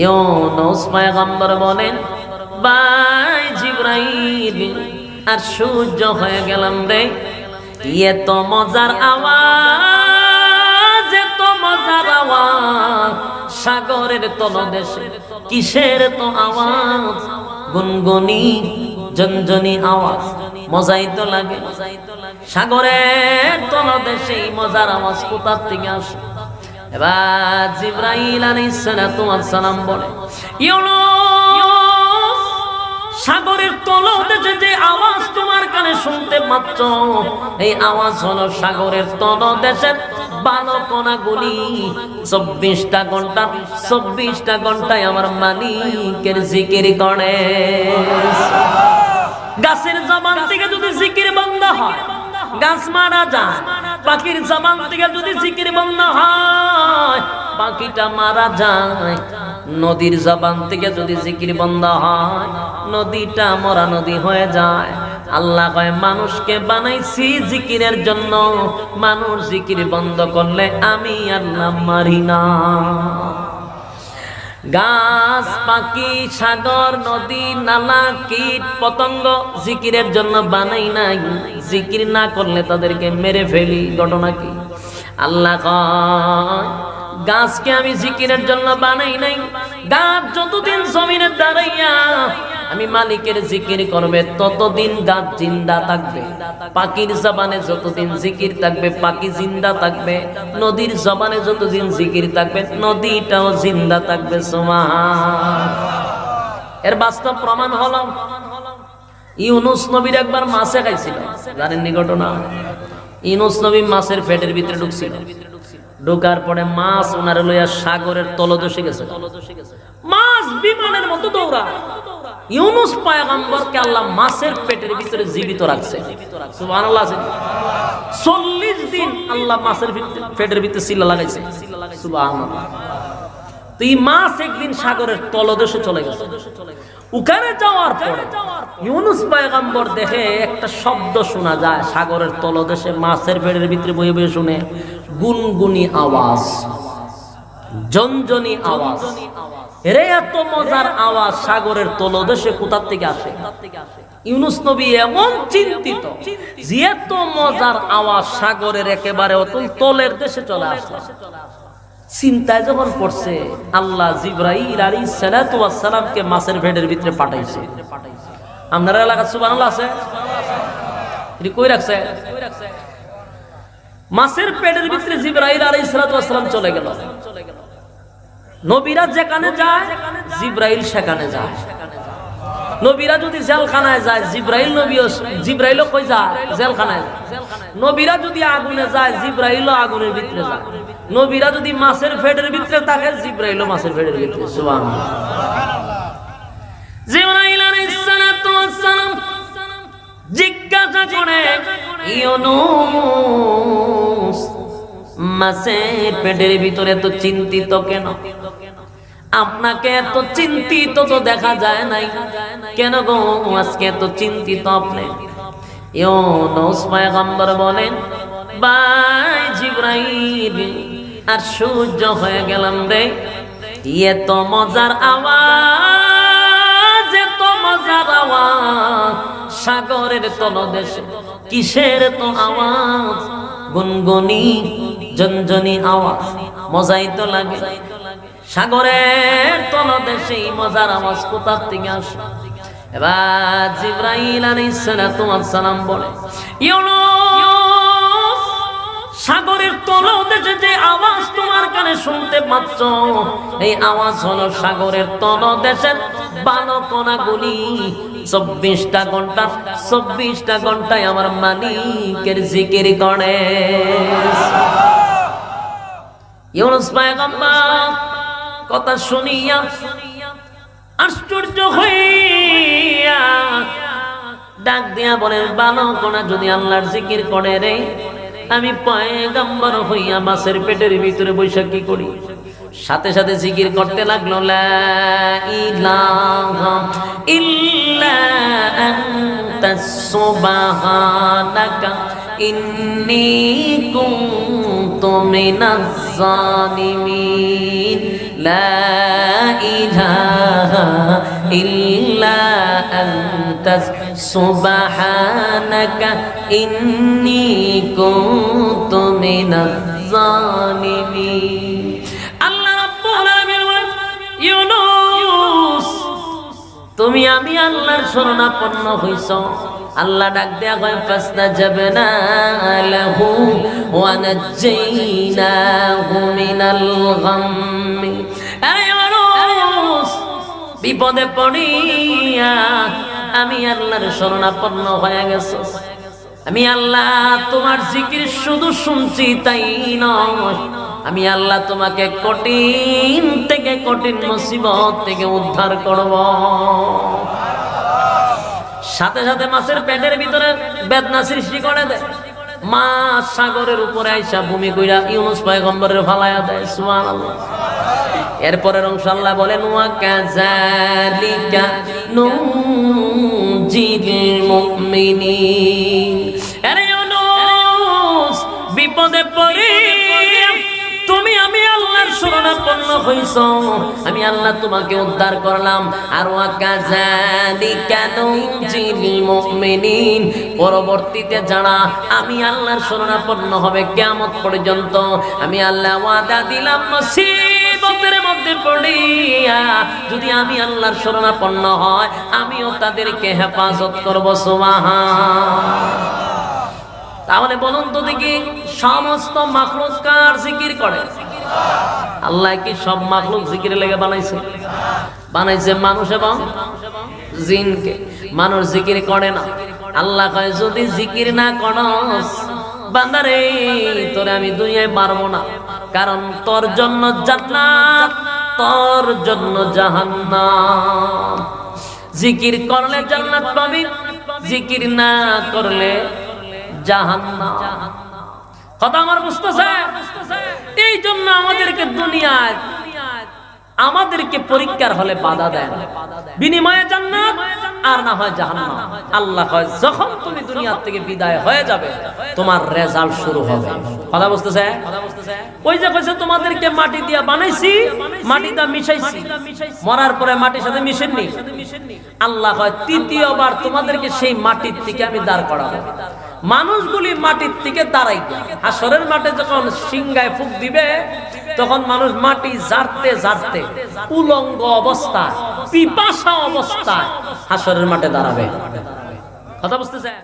ইউনূস পয়গম্বর বলেন, ভাই জিবরাইল আর সূর্য হয়ে গেলাম রে, এত মজার আওয়াজ, এত মজার আওয়াজ, সাগরের তলদেশে কিসের তো আওয়াজ, গুনগুনি ঝনঝনি আওয়াজ, মজাই তো লাগে। সাগরের তলদেশে মজার আওয়াজ কোথা থেকে আসে? এবার জিবরাইল আলাইহিস সালাতু ওয়াস সালাম বলে, ইউনূস, সাগরের তলদেশে যে আওয়াজ তোমার কানে শুনতে পাচ্ছ, এই আওয়াজ হলো সাগরের তলদেশের বালকণাগুলি 24টা ঘন্টায় আমার মালিকের জিকির করে। গাছের জবান থেকে যদি জিকির বন্ধ হয়, গাছ মারা যায়। পাখির জবান থেকে যদি জিকির বন্ধ হয়, পাখিটা মারা যায়। নদীর জবান থেকে যদি জিকির বন্ধ হয়, নদীটা মরা নদী হয়ে যায়। আল্লাহ কয়, মানুষকে বানাইছি জিকিরের জন্য, মানুষ জিকির বন্ধ করলে আমি আল্লাহ মারি না। গাছ, পাখি, সাগর, নদী, নালা, কীট পতঙ্গ জিকিরের জন্য বানাই নাই। জিকির না করলে তাদেরকে মেরে ফেলি। ঘটনা কি? আল্লাহ কয়, গাছকে আমি জিকিরের জন্য বানাই নাই। গাছ যতদিন জমিনে দাঁড়াইয়া আমি মালিকের জিকির করবে, ততদিন গাছ জিন্দা থাকবে। পাখির জবানে যতদিন জিকির থাকবে, পাখি জিন্দা থাকবে। নদীর জবানে যতদিন জিকির থাকবে, নদীটাও জিন্দা থাকবে। সুবহান। এর বাস্তব প্রমাণ হলো, ইউনূস নবীর একবার মাছে খাইছিল। জানেননি ঘটনা? ইউনূস নবী মাছের পেটের ভিতরে ঢুকছিল। ঢোকার পরে মাছ ওনারে লইয়া সাগরের তলদেশে গেছে। মাছ বিমানের মতো দৌড়ায়। ইউনূস পয়গম্বরকে আল্লাহ মাছের পেটের ভিতরে জীবিত রাখছে। সুবহানাল্লাহ। 40 দিন আল্লাহ মাছের পেটের ভিতরে সিলা লাগাইছে। সুবহানাল্লাহ। তো এই মাছ একদিন সাগরের তলদেশে চলে গেছে। ওখানে যাওয়ার পরে ইউনূস পয়গম্বর দেখে একটা শব্দ শোনা যায় সাগরের তলদেশে, মাছের পেটের ভিতরে বয়ে বয়ে শুনে গুনগুনি আওয়াজ, ঝনঝনি আওয়াজ। এর এত মজার আওয়াজ সাগরের তলদেশে কোথা থেকে আসে? ইউনূস নবী এমন চিন্তিত যে এত মজার আওয়াজ সাগরের একেবারে অতল তলের দেশে চলে আসলো। চিন্তায় যখন পড়ছে, আল্লাহ জিবরাইল আলাইহিস সালাতু ওয়াস সালামকে মাছের পেটের ভিতরে পাঠাইছে। আপনার এলাকা সুবহানাল্লাহ আছে? এটি কই রাখছে? মাছের পেটের ভিতরে জিবরাইল আলাইহিস সালাতু ওয়াস সালাম চলে গেল। নবীরা যেখানে যায় জিবরাইল সেখানে যায়। নবীরা যদি জেলখানায় যায়, জিবরাইলও কই যায়? জেলখানায়। নবীরা যদি আগুনে যায়, জিবরাইলও আগুনের ভিতরে যায়। নবীরা যদি মাছের পেটের ভিতরে থাকে, জিবরাইলও মাছের পেটের ভিতরে। সুবহানাল্লাহ। জিবরাইল আলাইহিস সালাতু ওয়াস সালাম জিজ্ঞাসা করে, ইউনূস, মাছের পেটের ভিতরে তো চিন্তিত কেন? আপনাকে এত চিন্তিত তো দেখা যায় নাই, কেন গো আজকে এত চিন্তিত আপনি? ইউনূস পয়গম্বর বলেন, ভাই জিবরাইল আর সূর্য হয়ে গেলাম রে, এত মজার আওয়াজ, এত মজার আওয়াজ, সাগরের তলদেশে কিসের তো আওয়াজ, গুনগুনি ঝনঝনি আওয়াজ, মজাই তো লাগে। সাগরের তলদেশে মজার আওয়াজ কোথা থেকে আসে? এবার জিবরাইল আলাইহিস সালাতু ওয়াস সালাম বলে, ইউনূস, সাগরের তলদেশে যে আওয়াজ তোমার কানে শুনতে পাচ্ছ, এই আওয়াজ হলো সাগরের তলদেশের বালকণাগুলি 24টা ঘন্টায় আমার মালিকের জিকির করে। ইউনূস পয়গম্বর কথা শুনিয়া আশ্চর্য হইয়া ডাক দিয়া বলেন, বালকণা যদি আল্লাহর জিকির করে রে, আমি পয়গম্বর হইয়া মাছের পেটের ভিতরে বৈশা কি করি? সাথে সাথে জিকির করতে লাগলো, লা ইলাহা ইল্লা আনতা সুবহানাকা ইন্নী কুনতু মিনাজ জালিমিন লা ইলাহা ইল্লা আনতা সুবহানাকা ইন্নী কুনতু মিনাজ জালিমিন। আল্লাহ রাব্বুল আলামিন বলেন, ইউনূস তুমি আমি আল্লাহর শরণাপন্ন হইছো। আল্লাহ ডাক দেয়া কয় ফাসতাজাবনা লাহু ওয়া নাজ্জাইনাহু মিনাল গাম্মি। আরে ইউনূস বিপদে পড়িয়া আমি আল্লাহর শরণাপন্ন হয়ে গেছো। আমি আল্লাহ তোমার জিকির শুধু শুনছি তাই নয়, আমি আল্লাহ তোমাকে কঠিন থেকে কঠিন মুসিবত থেকে উদ্ধার করব। সাথে সাথে মাছের পেটের ভিতরে বেদনা সৃষ্টি করে দেয়। মাছ সাগরের উপরে আইসা ভূমি কইরা ইউনূস পয়গম্বরের ফালায়া দেয়। সুবহানাল্লাহ। এরপরের অংশ আল্লাহ বলেন, ওয়া কাযালিকা নুনজিল মুমিনিন। আরে ইউনূস বিপদে পড়ে তুমি আমি আল্লাহর শরণাপন্ন হইছো, আমি আল্লাহ তোমাকে উদ্ধার করলাম। আর ওয়া কাযালিকা নুনজিল মুমিনিন, পরবর্তীতে যারা আমি আল্লাহর শরণাপন্ন হবে কিয়ামত পর্যন্ত আমি আল্লাহ ওয়াদা দিলাম মুসিবতের মধ্যে পড়িয়া যদি আমি আল্লাহর শরণাপন্ন হয় আমিও তাদেরকে হেফাজত করব। সুবহান। তাহলে বলুন তো দেখি, সমস্ত মাখলুক কার জিকির করে? আল্লাহ কি সব মাখলুক জিকিরে লেগে বানাইছে? বানাইছে মানুষ এবং জিনকে। মানুষ জিকির করে না। আল্লাহ কয় যদি জিকির না করস বান্দারে তোরে আমি দুনিয়ায় মারবো না, কারণ তোর জন্য জান্নাত, তোর জন্য জাহান্নাম। জিকির করলে জান্নাত পাবি, জিকির না করলে জাহান্নাম। কথা আমার বুঝতেছে? এই জন্য আমাদেরকে দুনিয়ায় আমাদেরকে পরীক্ষার হলে বাধা দেয়, বিনিময়ে জান্নাত আর না হয় জাহান্নাম। আল্লাহ কয় যখন তুমি দুনিয়া থেকে বিদায় হয়ে যাবে তোমার রেজাল্ট শুরু হবে। কথা বুঝতেছে? ওই যে কইছে তোমাদেরকে মাটি দিয়া বানাইছি, মাটিটা মিশাইছি, মরার পরে মাটির সাথে মিশেননি। আল্লাহ কয় তৃতীয়বার তোমাদেরকে সেই মাটির থেকে আমি দাঁড় করাবো। মানুষগুলি মাটির থেকে দাঁড়াই, হাসরের মাঠে যখন সিংহায় ফুক দিবে তখন মানুষ মাটি ঝাড়তে ঝাড়তে উলঙ্গ অবস্থায়, পিপাসা অবস্থায় হাসরের মাঠে দাঁড়াবে। কথা বুঝতেছেন?